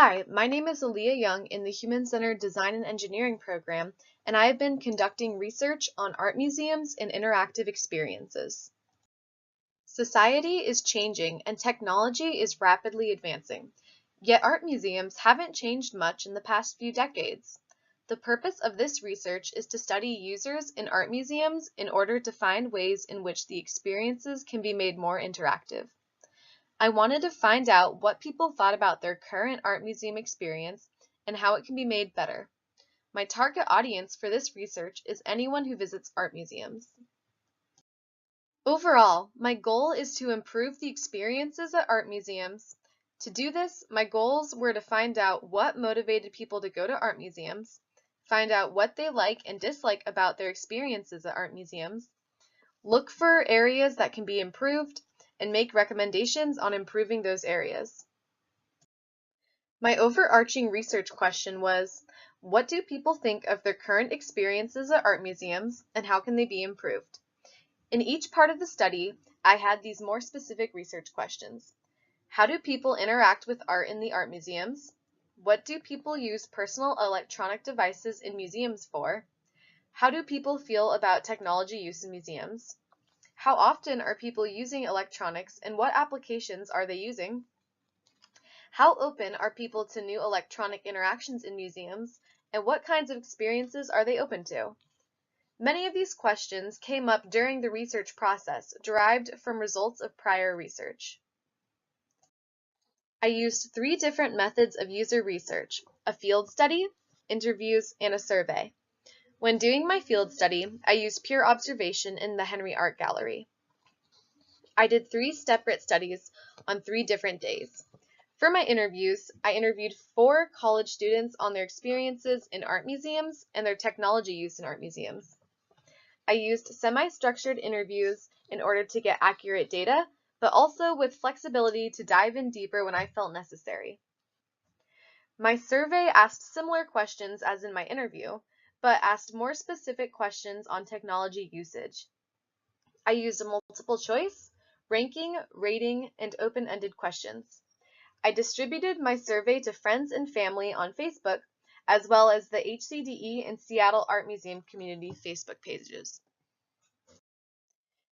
Hi, my name is Aaliyah Young in the Human-Centered Design and Engineering program, and I have been conducting research on art museums and interactive experiences. Society is changing and technology is rapidly advancing, yet art museums haven't changed much in the past few decades. The purpose of this research is to study users in art museums in order to find ways in which the experiences can be made more interactive. I wanted to find out what people thought about their current art museum experience and how it can be made better. My target audience for this research is anyone who visits art museums. Overall, my goal is to improve the experiences at art museums. To do this, my goals were to find out what motivated people to go to art museums, find out what they like and dislike about their experiences at art museums, look for areas that can be improved, and make recommendations on improving those areas. My overarching research question was, what do people think of their current experiences at art museums and how can they be improved? In each part of the study, I had these more specific research questions. How do people interact with art in the art museums? What do people use personal electronic devices in museums for? How do people feel about technology use in museums? How often are people using electronics and what applications are they using? How open are people to new electronic interactions in museums, and what kinds of experiences are they open to? Many of these questions came up during the research process, derived from results of prior research. I used 3 different methods of user research: a field study, interviews, and a survey. When doing my field study, I used peer observation in the Henry Art Gallery. I did 3 separate studies on 3 different days. For my interviews, I interviewed 4 college students on their experiences in art museums and their technology use in art museums. I used semi-structured interviews in order to get accurate data, but also with flexibility to dive in deeper when I felt necessary. My survey asked similar questions as in my interview, but asked more specific questions on technology usage. I used a multiple choice, ranking, rating, and open-ended questions. I distributed my survey to friends and family on Facebook, as well as the HCDE and Seattle Art Museum community Facebook pages.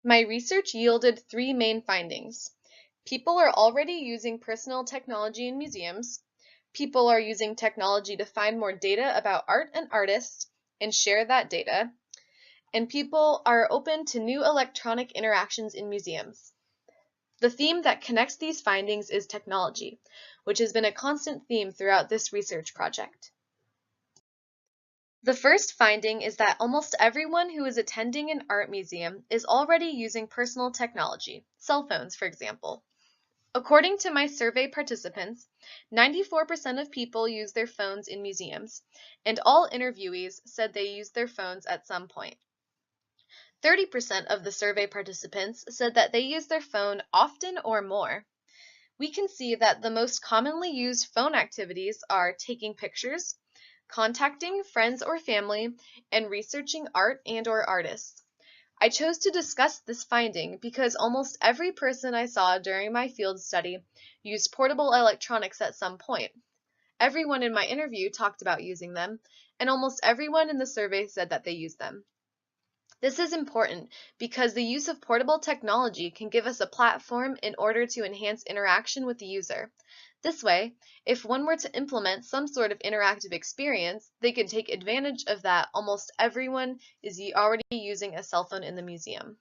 My research yielded 3 main findings. People are already using personal technology in museums. People are using technology to find more data about art and artists and share that data. And people are open to new electronic interactions in museums. The theme that connects these findings is technology, which has been a constant theme throughout this research project. The first finding is that almost everyone who is attending an art museum is already using personal technology, cell phones, for example. According to my survey participants, 94% of people use their phones in museums, and all interviewees said they used their phones at some point. 30% of the survey participants said that they use their phone often or more. We can see that the most commonly used phone activities are taking pictures, contacting friends or family, and researching art and/or artists. I chose to discuss this finding because almost every person I saw during my field study used portable electronics at some point. Everyone in my interview talked about using them, and almost everyone in the survey said that they use them. This is important because the use of portable technology can give us a platform in order to enhance interaction with the user. This way, if one were to implement some sort of interactive experience, they could take advantage of that. Almost everyone is already using a cell phone in the museum.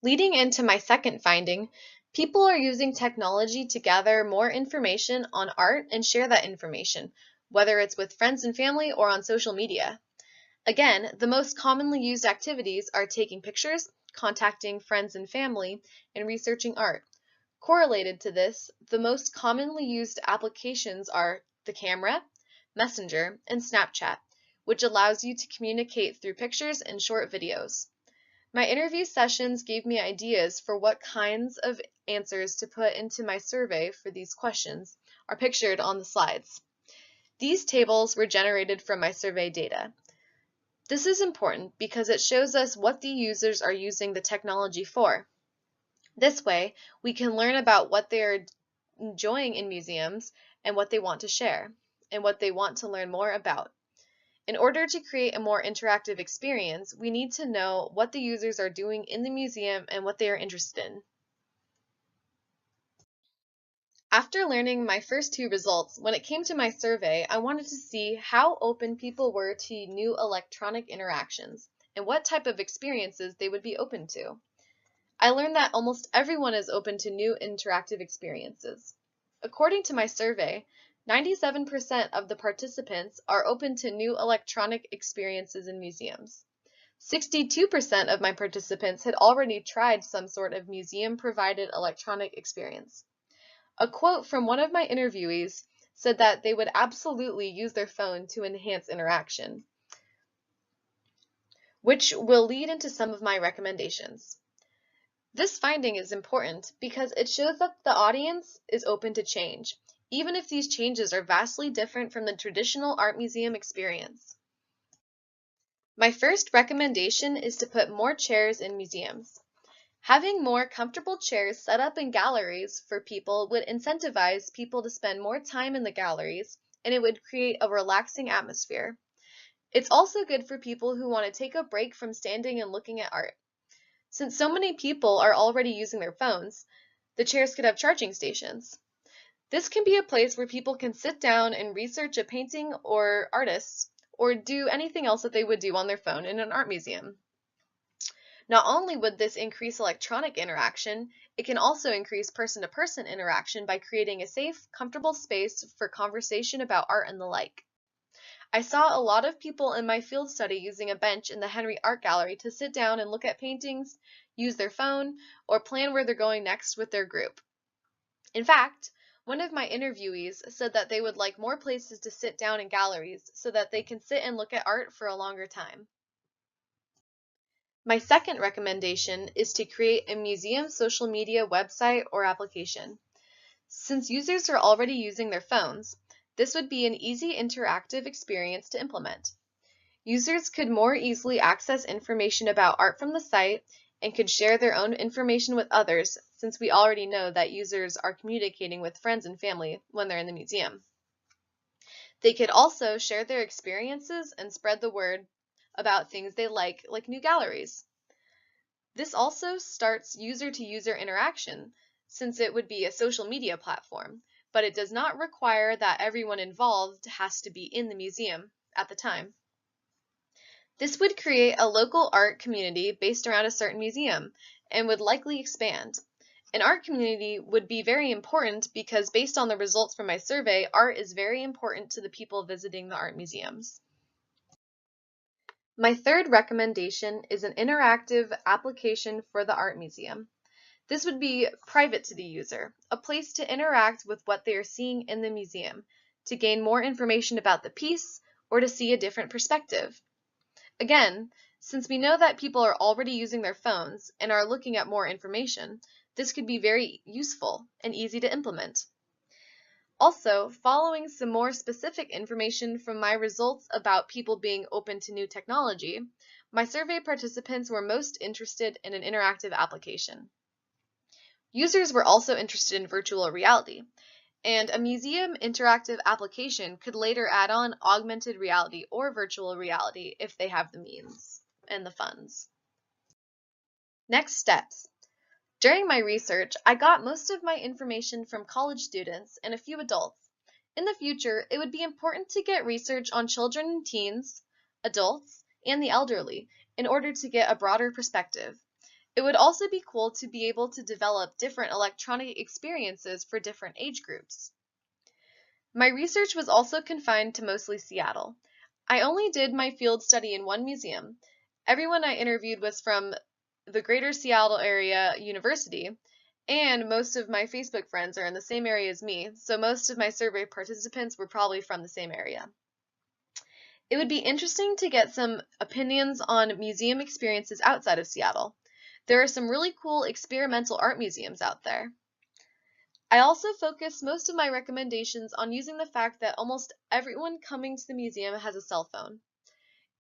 Leading into my second finding, people are using technology to gather more information on art and share that information, whether it's with friends and family or on social media. Again, the most commonly used activities are taking pictures, contacting friends and family, and researching art. Correlated to this, the most commonly used applications are the camera, Messenger, and Snapchat, which allows you to communicate through pictures and short videos. My interview sessions gave me ideas for what kinds of answers to put into my survey for these questions are pictured on the slides. These tables were generated from my survey data. This is important because it shows us what the users are using the technology for. This way, we can learn about what they are enjoying in museums and what they want to share and what they want to learn more about. In order to create a more interactive experience, we need to know what the users are doing in the museum and what they are interested in. After learning my first two results, when it came to my survey, I wanted to see how open people were to new electronic interactions and what type of experiences they would be open to. I learned that almost everyone is open to new interactive experiences. According to my survey, 97% of the participants are open to new electronic experiences in museums. 62% of my participants had already tried some sort of museum-provided electronic experience. A quote from one of my interviewees said that they would absolutely use their phone to enhance interaction, which will lead into some of my recommendations. This finding is important because it shows that the audience is open to change, even if these changes are vastly different from the traditional art museum experience. My first recommendation is to put more chairs in museums. Having more comfortable chairs set up in galleries for people would incentivize people to spend more time in the galleries, and it would create a relaxing atmosphere. It's also good for people who want to take a break from standing and looking at art. Since so many people are already using their phones, the chairs could have charging stations. This can be a place where people can sit down and research a painting or artists, or do anything else that they would do on their phone in an art museum. Not only would this increase electronic interaction, it can also increase person-to-person interaction by creating a safe, comfortable space for conversation about art and the like. I saw a lot of people in my field study using a bench in the Henry Art Gallery to sit down and look at paintings, use their phone, or plan where they're going next with their group. In fact, one of my interviewees said that they would like more places to sit down in galleries so that they can sit and look at art for a longer time. My second recommendation is to create a museum social media website or application. Since users are already using their phones, this would be an easy interactive experience to implement. Users could more easily access information about art from the site and could share their own information with others, since we already know that users are communicating with friends and family when they're in the museum. They could also share their experiences and spread the word about things they like new galleries. This also starts user-to-user interaction, since it would be a social media platform, but it does not require that everyone involved has to be in the museum at the time. This would create a local art community based around a certain museum and would likely expand. An art community would be very important because based on the results from my survey, art is very important to the people visiting the art museums. My third recommendation is an interactive application for the art museum. This would be private to the user, a place to interact with what they are seeing in the museum, to gain more information about the piece, or to see a different perspective. Again, since we know that people are already using their phones and are looking at more information, this could be very useful and easy to implement. Also, following some more specific information from my results about people being open to new technology, my survey participants were most interested in an interactive application. Users were also interested in virtual reality, and a museum interactive application could later add on augmented reality or virtual reality if they have the means and the funds. Next steps. During my research, I got most of my information from college students and a few adults. In the future, it would be important to get research on children and teens, adults, and the elderly in order to get a broader perspective. It would also be cool to be able to develop different electronic experiences for different age groups. My research was also confined to mostly Seattle. I only did my field study in one museum. Everyone I interviewed was from the Greater Seattle Area University, and most of my Facebook friends are in the same area as me, so most of my survey participants were probably from the same area. It would be interesting to get some opinions on museum experiences outside of Seattle. There are some really cool experimental art museums out there. I also focused most of my recommendations on using the fact that almost everyone coming to the museum has a cell phone.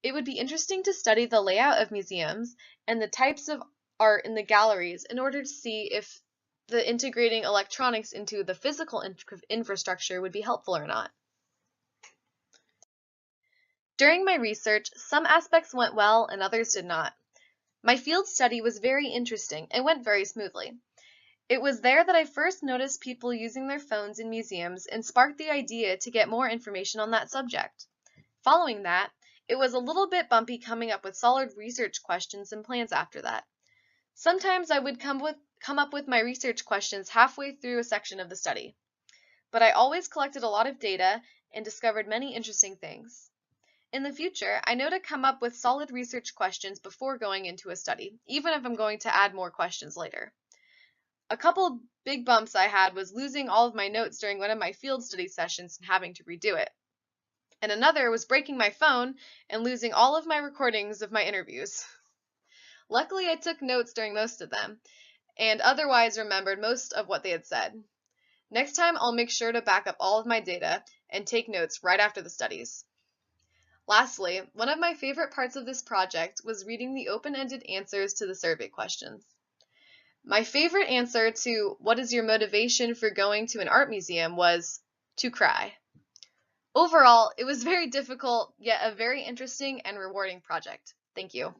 It would be interesting to study the layout of museums and the types of art in the galleries in order to see if the integrating electronics into the physical infrastructure would be helpful or not. During my research, some aspects went well and others did not. My field study was very interesting and went very smoothly. It was there that I first noticed people using their phones in museums and sparked the idea to get more information on that subject. Following that, it was a little bit bumpy coming up with solid research questions and plans after that. Sometimes I would come up with my research questions halfway through a section of the study. But I always collected a lot of data and discovered many interesting things. In the future, I know to come up with solid research questions before going into a study, even if I'm going to add more questions later. A couple big bumps I had was losing all of my notes during one of my field study sessions and having to redo it. And another was breaking my phone and losing all of my recordings of my interviews. Luckily, I took notes during most of them, and otherwise remembered most of what they had said. Next time, I'll make sure to back up all of my data and take notes right after the studies. Lastly, one of my favorite parts of this project was reading the open-ended answers to the survey questions. My favorite answer to "What is your motivation for going to an art museum?" was to cry. Overall, it was very difficult, yet a very interesting and rewarding project. Thank you.